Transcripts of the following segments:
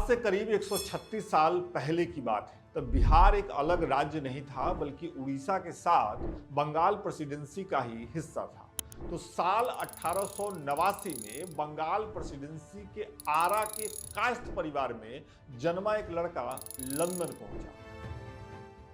से करीब 136 साल पहले की बात है। तब बिहार एक अलग राज्य नहीं था, बल्कि उड़ीसा के साथ बंगाल प्रेसिडेंसी का ही हिस्सा था। तो साल 1889 में बंगाल प्रेसिडेंसी के आरा के कायस्थ परिवार में जन्मा एक लड़का लंदन पहुंचा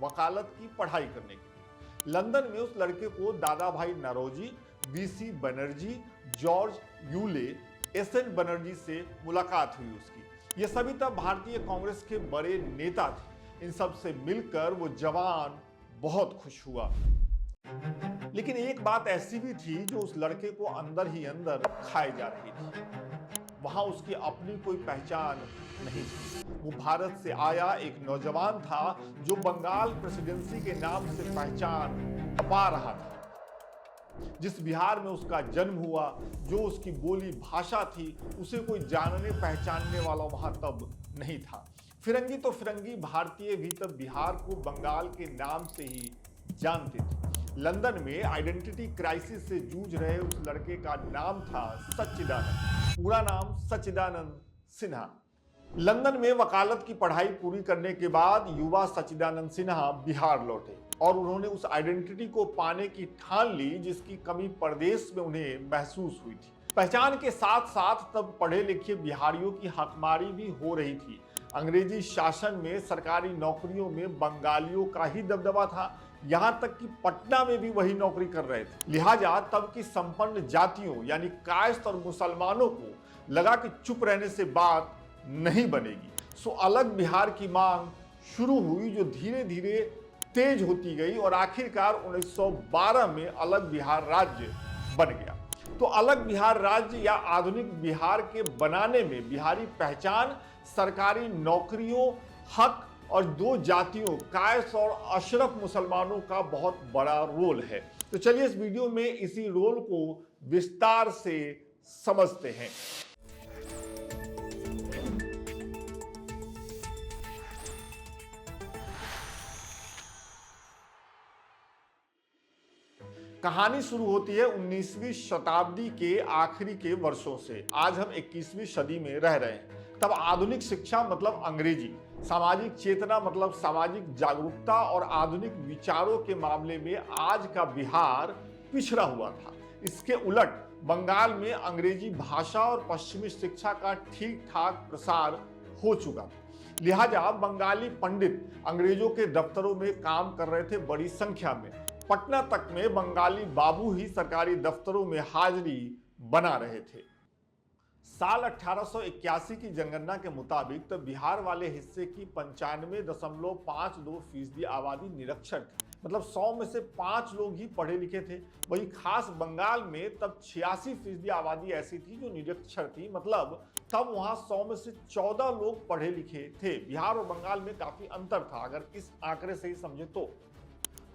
वकालत की पढ़ाई करने के लिए। लंदन में उस लड़के को Dadabhai Naoroji, B C Banerjee, George Yule, S N Banerjee से मुलाकात हुई उसकी। ये सभी तब भारतीय कांग्रेस के बड़े नेता थे। इन सब से मिलकर वो जवान बहुत खुश हुआ। लेकिन एक बात ऐसी भी थी जो उस लड़के को अंदर ही अंदर खाए जा रही थी। वहां उसकी अपनी कोई पहचान नहीं थी। वो भारत से आया एक नौजवान था जो बंगाल प्रेसिडेंसी के नाम से पहचान पा रहा था। जिस बिहार में उसका जन्म हुआ, जो उसकी बोली भाषा थी, उसे कोई जानने पहचानने वाला वहां तब नहीं था। फिरंगी तो फिरंगी, भारतीय भी तब बिहार को बंगाल के नाम से ही जानते थे। लंदन में आइडेंटिटी क्राइसिस से जूझ रहे उस लड़के का नाम था सच्चिदानंद। पूरा नाम सच्चिदानंद सिन्हा। लंदन में वकालत की पढ़ाई पूरी करने के बाद युवा सच्चिदानंद सिन्हा बिहार लौटे और उन्होंने उस आइडेंटिटी को पाने की ठान ली जिसकी कमी प्रदेश में उन्हें महसूस हुई थी। पहचान के साथ साथ तब पढ़े लिखे बिहारियों की हकमारी भी हो रही थी। अंग्रेजी शासन में सरकारी नौकरियों में बंगालियों का ही दबदबा था। यहां तक कि पटना में भी वही नौकरी कर रहे थे। लिहाजा तब की संपन्न जातियों यानी कायस्थ और मुसलमानों को लगा कि चुप रहने से बात नहीं बनेगी। सो अलग बिहार की मांग शुरू हुई, जो धीरे धीरे तेज होती गई और आखिरकार 1912 में अलग बिहार राज्य बन गया। तो अलग बिहार राज्य या आधुनिक बिहार के बनाने में बिहारी पहचान, सरकारी नौकरियों, हक और दो जातियों कायस्थ और अशरफ मुसलमानों का बहुत बड़ा रोल है। तो चलिए इस वीडियो में इसी रोल को विस्तार से समझते हैं। कहानी शुरू होती है 19वीं शताब्दी के आखिरी के वर्षों से। आज हम 21वीं सदी में रह रहे हैं। तब आधुनिक शिक्षा मतलब अंग्रेजी, सामाजिक चेतना मतलब सामाजिक जागरूकता और आधुनिक विचारों के मामले में आज का बिहार पिछड़ा हुआ था। इसके उलट बंगाल में अंग्रेजी भाषा और पश्चिमी शिक्षा का ठीक ठाक प्रसार हो चुका था। लिहाजा बंगाली पंडित अंग्रेजों के दफ्तरों में काम कर रहे थे बड़ी संख्या में। पटना तक में बंगाली बाबू ही सरकारी दफ्तरों में हाजिरी बना रहे थे। साल 1881 की जनगणना के मुताबिक तो बिहार वाले हिस्से की 95.52% आबादी निरक्षर थी। मतलब 100 में से 5 लोग ही पढ़े लिखे थे। वही खास बंगाल में तब 86% आबादी ऐसी थी जो निरक्षर थी। मतलब तब वहां 100 में से 14 लोग पढ़े लिखे थे। बिहार और बंगाल में काफी अंतर था अगर इस आंकड़े से ही समझे तो।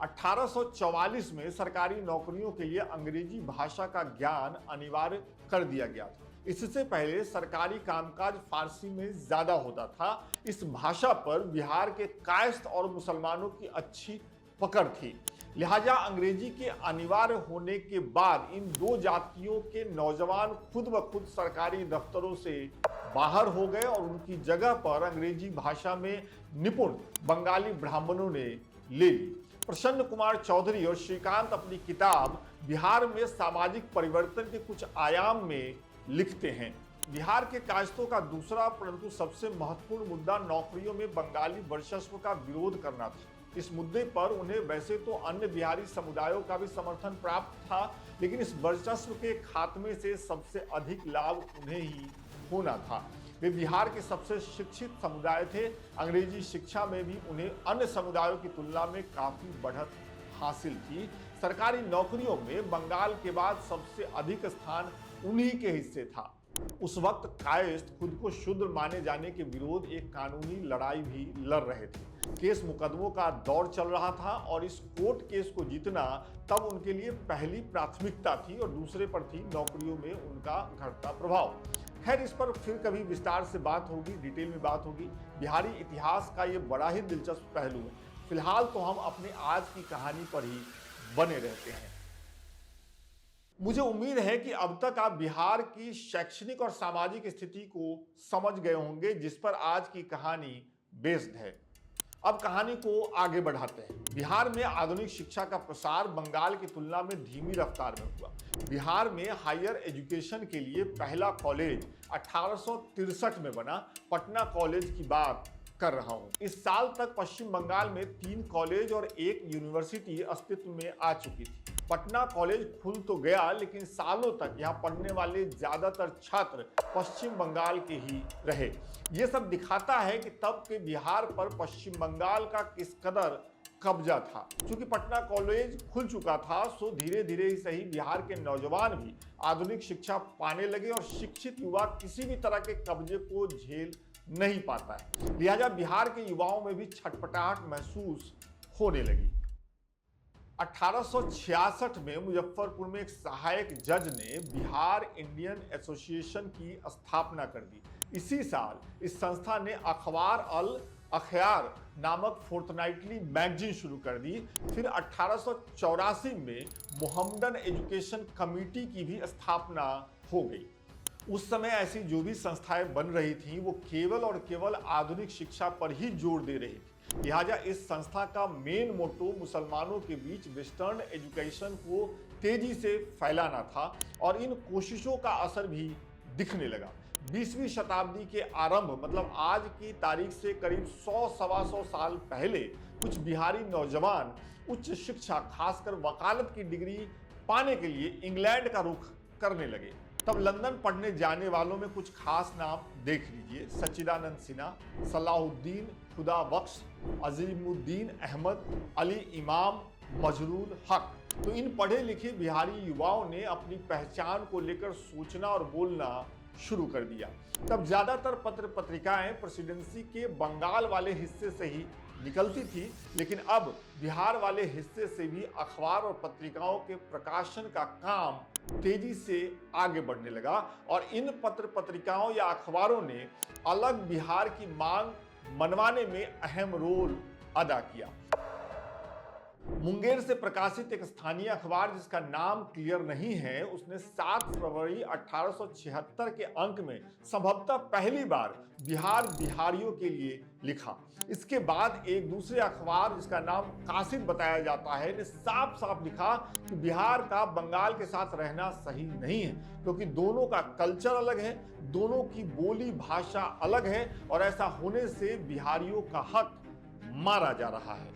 1844 में सरकारी नौकरियों के लिए अंग्रेजी भाषा का ज्ञान अनिवार्य कर दिया गया था। इससे पहले सरकारी कामकाज फारसी में ज्यादा होता था। इस भाषा पर बिहार के कायस्थ और मुसलमानों की अच्छी पकड़ थी। लिहाजा अंग्रेजी के अनिवार्य होने के बाद इन दो जातियों के नौजवान खुद ब खुद सरकारी दफ्तरों से बाहर हो गए और उनकी जगह पर अंग्रेजी भाषा में निपुण बंगाली ब्राह्मणों ने ले ली। प्रसन्न कुमार चौधरी और श्रीकांत अपनी किताब बिहार में सामाजिक परिवर्तन के कुछ आयाम में लिखते हैं। बिहार के कायस्थों का दूसरा परंतु सबसे महत्वपूर्ण मुद्दा नौकरियों में बंगाली वर्चस्व का विरोध करना था। इस मुद्दे पर उन्हें वैसे तो अन्य बिहारी समुदायों का भी समर्थन प्राप्त था, लेकिन इस वर्चस्व के खात्मे से सबसे अधिक लाभ उन्हें ही होना था। वे बिहार के सबसे शिक्षित समुदाय थे। अंग्रेजी शिक्षा में भी उन्हें अन्य समुदायों की तुलना में काफी बढ़त हासिल थी। सरकारी नौकरियों में बंगाल के बाद सबसे अधिक स्थान उन्हीं के हिस्से था। उस वक्त कायस्थ खुद को शूद्र माने जाने के विरोध एक कानूनी लड़ाई भी लड़ रहे थे। केस मुकदमों का दौर चल रहा था और इस कोर्ट केस को जीतना तब उनके लिए पहली प्राथमिकता थी और दूसरे पर थी नौकरियों में उनका घटता प्रभाव। खैर, इस पर फिर कभी विस्तार से बात होगी, डिटेल में बात होगी। बिहारी इतिहास का ये बड़ा ही दिलचस्प पहलू है। फिलहाल तो हम अपने आज की कहानी पर ही बने रहते हैं। मुझे उम्मीद है कि अब तक आप बिहार की शैक्षणिक और सामाजिक स्थिति को समझ गए होंगे, जिस पर आज की कहानी बेस्ड है। अब कहानी को आगे बढ़ाते हैं। बिहार में आधुनिक शिक्षा का प्रसार बंगाल की तुलना में धीमी रफ्तार में हुआ। बिहार में हायर एजुकेशन के लिए पहला कॉलेज 1863 में बना। पटना कॉलेज की बात कर रहा हूं। इस साल तक पश्चिम बंगाल में 3 कॉलेज और 1 यूनिवर्सिटी अस्तित्व में आ चुकी थी। पटना कॉलेज खुल तो गया, लेकिन सालों तक यहाँ पढ़ने वाले ज्यादातर छात्र पश्चिम बंगाल के ही रहे। ये सब दिखाता है कि तब के बिहार पर पश्चिम बंगाल का किस कदर कब्जा था। क्योंकि पटना कॉलेज खुल चुका था, सो धीरे धीरे ही सही बिहार के नौजवान भी आधुनिक शिक्षा पाने लगे और शिक्षित युवा किसी भी तरह के कब्जे को झेल नहीं पाता है। लिहाजा बिहार के युवाओं में भी छटपटाहट महसूस होने लगी। 1866 में मुजफ्फरपुर में एक सहायक जज ने बिहार इंडियन एसोसिएशन की स्थापना कर दी। इसी साल इस संस्था ने अखबार अल अखयार नामक फोर्टनाइटली मैगजीन शुरू कर दी। फिर 1884 में मोहम्मदन एजुकेशन कमेटी की भी स्थापना हो गई। उस समय ऐसी जो भी संस्थाएं बन रही थीं, वो केवल और केवल आधुनिक शिक्षा पर ही जोर दे रही थी। लिहाजा इस संस्था का मेन मोटो मुसलमानों के बीच वेस्टर्न एजुकेशन को तेजी से फैलाना था और इन कोशिशों का असर भी दिखने लगा। 20वीं शताब्दी के आरंभ मतलब आज की तारीख से करीब 100-125 साल पहले कुछ बिहारी नौजवान उच्च शिक्षा खासकर वकालत की डिग्री पाने के लिए इंग्लैंड का रुख करने लगे। तब लंदन पढ़ने जाने वालों में कुछ खास नाम देख लीजिए। सच्चिदानंद सिन्हा, सलाहुद्दीन खुदा बख्श, अजीमुद्दीन अहमद, अली इमाम, मजरूल हक। तो इन पढ़े लिखे बिहारी युवाओं ने अपनी पहचान को लेकर सोचना और बोलना शुरू कर दिया। तब ज्यादातर पत्र पत्रिकाएं प्रेसिडेंसी के बंगाल वाले हिस्से से ही निकलती थी, लेकिन अब बिहार वाले हिस्से से भी अखबार और पत्रिकाओं के प्रकाशन का काम तेजी से आगे बढ़ने लगा और इन पत्र पत्रिकाओं या अखबारों ने अलग बिहार की मांग मनवाने में अहम रोल अदा किया। मुंगेर से प्रकाशित एक स्थानीय अखबार जिसका नाम क्लियर नहीं है, उसने 7 फरवरी 1876 के अंक में संभवतः पहली बार बिहार बिहारियों के लिए लिखा। इसके बाद एक दूसरे अखबार जिसका नाम कासिद बताया जाता है ने साफ साफ लिखा कि बिहार का बंगाल के साथ रहना सही नहीं है, क्योंकि दोनों का कल्चर अलग है, दोनों की बोली भाषा अलग है और ऐसा होने से बिहारियों का हक मारा जा रहा है।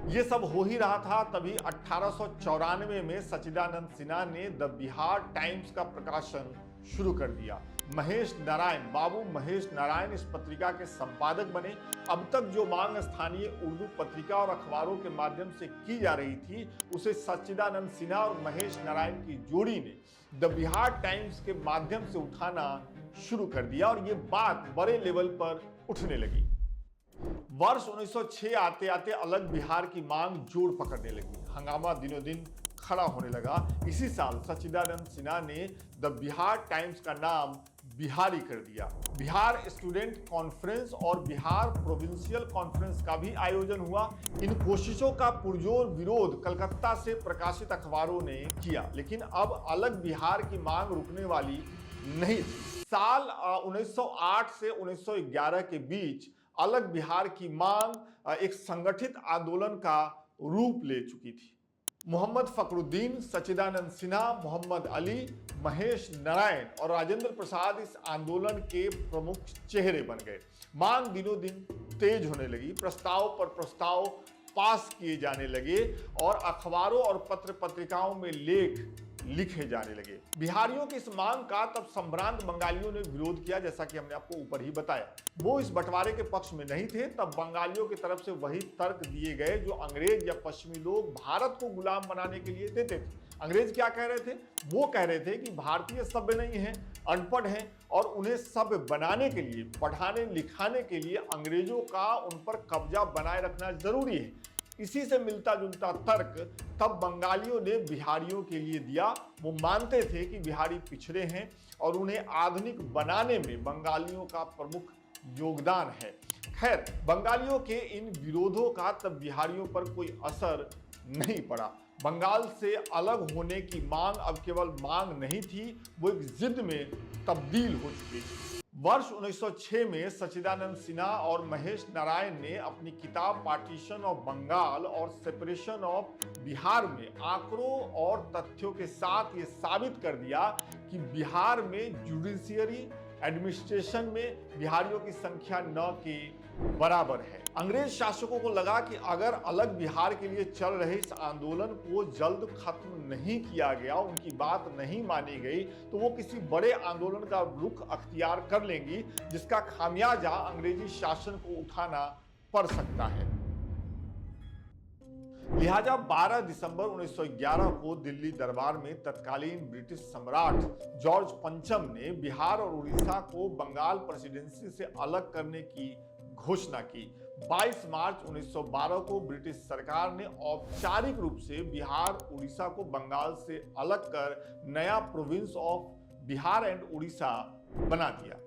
ये सब हो ही रहा था, तभी 1894 में सच्चिदानंद सिन्हा ने द बिहार टाइम्स का प्रकाशन शुरू कर दिया। महेश नारायण, बाबू महेश नारायण इस पत्रिका के संपादक बने। अब तक जो मांग स्थानीय उर्दू पत्रिका और अखबारों के माध्यम से की जा रही थी, उसे सच्चिदानंद सिन्हा और महेश नारायण की जोड़ी ने द बिहार टाइम्स के माध्यम से उठाना शुरू कर दिया और ये बात बड़े लेवल पर उठने लगी। वर्ष 1906 आते आते अलग बिहार की मांग जोर पकड़ने लगी। हंगामा दिनों दिन खड़ा होने लगा। इसी साल सच्चिदानंद सिन्हा ने द बिहार टाइम्स का नाम बिहारी कर दिया। बिहार स्टूडेंट कॉन्फ्रेंस और बिहार प्रोविंशियल कॉन्फ्रेंस का भी आयोजन हुआ। इन कोशिशों का पुरजोर विरोध कलकत्ता से प्रकाशित अखबारों ने किया, लेकिन अब अलग बिहार की मांग रुकने वाली नहीं थी। साल 1908 से 1911 के बीच अलग बिहार की मांग एक संगठित आंदोलन का रूप ले चुकी थी। मोहम्मद फखरुद्दीन, सच्चिदानंद सिन्हा, मोहम्मद अली, महेश नारायण और राजेंद्र प्रसाद इस आंदोलन के प्रमुख चेहरे बन गए। मांग दिनों दिन तेज होने लगी, प्रस्ताव पर प्रस्ताव पास किए जाने लगे और अखबारों और पत्र पत्रिकाओं में लेख लिखे जाने लगे। बिहारियों की इस मांग का तब संभ्रांत बंगालियों ने विरोध किया, जैसा कि हमने आपको ऊपर ही बताया। वो इस बंटवारे के पक्ष में नहीं थे। तब बंगालियों की तरफ से वही तर्क दिए गए जो अंग्रेज या पश्चिमी लोग भारत को गुलाम बनाने के लिए देते थे। अंग्रेज क्या कह रहे थे? वो कह रहे थे कि भारतीय सभ्य नहीं है, अनपढ़ हैं और उन्हें सभ्य बनाने के लिए, पढ़ाने लिखाने के लिए अंग्रेजों का उन पर कब्जा बनाए रखना जरूरी है। इसी से मिलता जुलता तर्क तब बंगालियों ने बिहारियों के लिए दिया। वो मानते थे कि बिहारी पिछड़े हैं और उन्हें आधुनिक बनाने में बंगालियों का प्रमुख योगदान है। खैर, बंगालियों के इन विरोधों का तब बिहारियों पर कोई असर नहीं पड़ा। बंगाल से अलग होने की मांग अब केवल मांग नहीं थी, वो एक जिद में तब्दील हो चुकी थी। वर्ष 1906 में सच्चिदानंद सिन्हा और महेश नारायण ने अपनी किताब पार्टीशन ऑफ बंगाल और सेपरेशन ऑफ बिहार में आंकड़ों और तथ्यों के साथ ये साबित कर दिया कि बिहार में जुडिशियरी एडमिनिस्ट्रेशन में बिहारियों की संख्या न के बराबर है। अंग्रेज शासकों को लगा कि अगर अलग बिहार के लिए चल रहे इस आंदोलन को जल्द खत्म नहीं किया गया, उनकी बात नहीं मानी गई, तो वो किसी बड़े आंदोलन का रुख अख्तियार कर लेंगी जिसका खामियाजा अंग्रेजी शासन को उठाना पड़ सकता है। लिहाजा 12 दिसंबर 1911 को दिल्ली दरबार में तत्कालीन ब्रिटिश सम्राट जॉर्ज पंचम ने बिहार और उड़ीसा को बंगाल प्रेसिडेंसी से अलग करने की घोषणा की। 22 मार्च 1912 को ब्रिटिश सरकार ने औपचारिक रूप से बिहार उड़ीसा को बंगाल से अलग कर नया province of Bihar and Orissa बना दिया।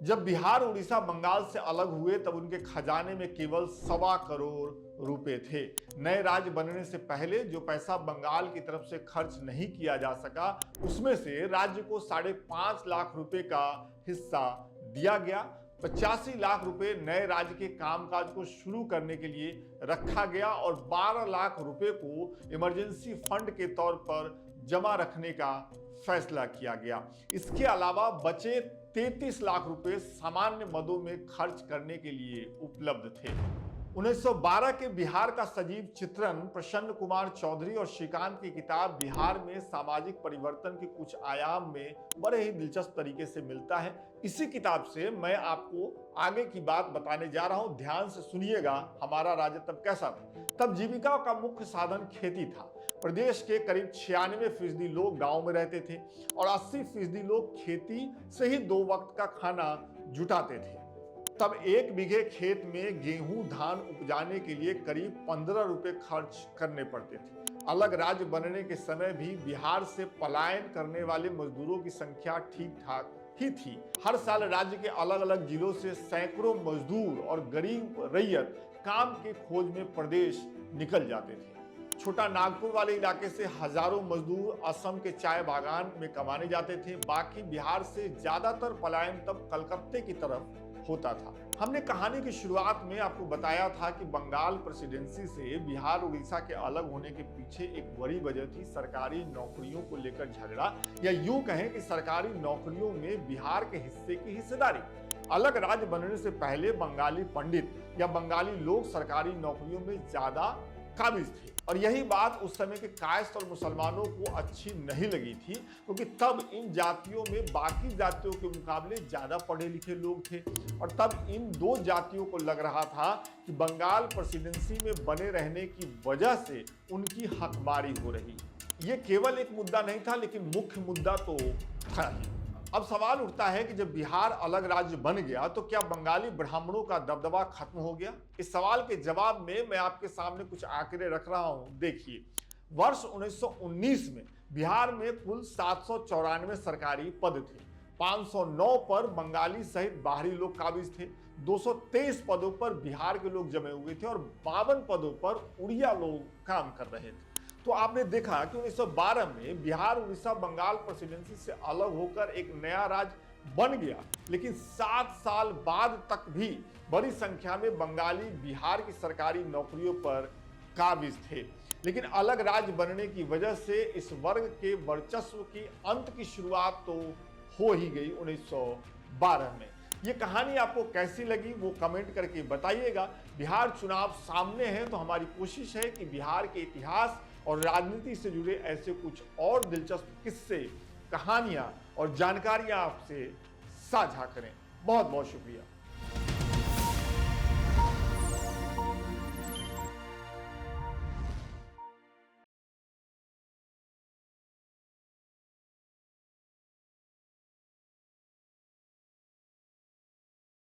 जब बिहार उड़ीसा बंगाल से अलग हुए तब उनके खजाने में केवल 1.25 करोड़ रुपए थे। नए राज्य बनने से पहले जो पैसा बंगाल की तरफ से खर्च नहीं किया जा सका, उसमें से राज्य को 5.5 लाख रुपए का हिस्सा दिया गया। 85 लाख रुपए नए राज्य के कामकाज को शुरू करने के लिए रखा गया और 12 लाख रुपए को इमरजेंसी फंड के तौर पर जमा रखने का फैसला किया गया। इसके अलावा बचे 33 लाख रुपए सामान्य मदों में खर्च करने के लिए उपलब्ध थे। 1912 के बिहार का सजीव चित्रण प्रसन्न कुमार चौधरी और श्रीकांत की किताब बिहार में सामाजिक परिवर्तन के कुछ आयाम में बड़े ही दिलचस्प तरीके से मिलता है। इसी किताब से मैं आपको आगे की बात बताने जा रहा हूं, ध्यान से सुनिएगा। हमारा राज्य तब कैसा था? तब जीविका का मुख्य साधन खेती था। प्रदेश के करीब 96% लोग गांव में रहते थे और 80% लोग खेती से ही 2 वक्त का खाना जुटाते थे। तब 1 बीघे खेत में गेहूं धान उपजाने के लिए करीब 15 रुपए खर्च करने पड़ते थे। अलग राज्य बनने के समय भी बिहार से पलायन करने वाले मजदूरों की संख्या ठीक ठाक ही थी। हर साल राज्य के अलग अलग जिलों से सैकड़ों मजदूर और गरीब रैयत काम के खोज में प्रदेश निकल जाते थे। छोटा नागपुर वाले इलाके से हजारों मजदूर असम के चाय बागान में कमाने जाते थे। बाकी बिहार से ज्यादातर पलायन तब कलकत्ते की तरफ होता था। हमने कहानी की शुरुआत में आपको बताया था कि बंगाल प्रेसिडेंसी से बिहार उड़ीसा के अलग होने के पीछे एक बड़ी वजह थी सरकारी नौकरियों को लेकर झगड़ा, या यूं कहें कि सरकारी नौकरियों में बिहार के हिस्से की हिस्सेदारी। अलग राज्य बनने से पहले बंगाली पंडित या बंगाली लोग सरकारी नौकरियों में ज्यादा काबिज थे और यही बात उस समय के कायस्थ और मुसलमानों को अच्छी नहीं लगी थी, क्योंकि तब इन जातियों में बाकी जातियों के मुकाबले ज्यादा पढ़े लिखे लोग थे और तब इन 2 जातियों को लग रहा था कि बंगाल प्रेसिडेंसी में बने रहने की वजह से उनकी हकमारी हो रही। ये केवल एक मुद्दा नहीं था, लेकिन मुख्य मुद्दा तो था ही। अब सवाल उठता है कि जब बिहार अलग राज्य बन गया तो क्या बंगाली ब्राह्मणों का दबदबा खत्म हो गया? इस सवाल के जवाब में मैं आपके सामने कुछ आंकड़े रख रहा हूं, देखिए। वर्ष 1919 में बिहार में कुल 794 सरकारी पद थे। 509 पर बंगाली सहित बाहरी लोग काबिज थे। 223 पदों पर बिहार के लोग जमे हुए थे और 52 पदों पर उड़िया लोग काम कर रहे थे। तो आपने देखा कि 1912 में बिहार उड़ीसा बंगाल प्रेसिडेंसी से अलग होकर एक नया राज्य बन गया, लेकिन 7 साल बाद तक भी बड़ी संख्या में बंगाली बिहार की सरकारी नौकरियों पर काबिज थे। लेकिन अलग राज्य बनने की वजह से इस वर्ग के वर्चस्व की अंत की शुरुआत तो हो ही गई 1912 में। ये कहानी आपको कैसी लगी वो कमेंट करके बताइएगा। बिहार चुनाव सामने है तो हमारी कोशिश है कि बिहार के इतिहास और राजनीति से जुड़े ऐसे कुछ और दिलचस्प किस्से, कहानियां और जानकारियां आपसे साझा करें। बहुत बहुत शुक्रिया।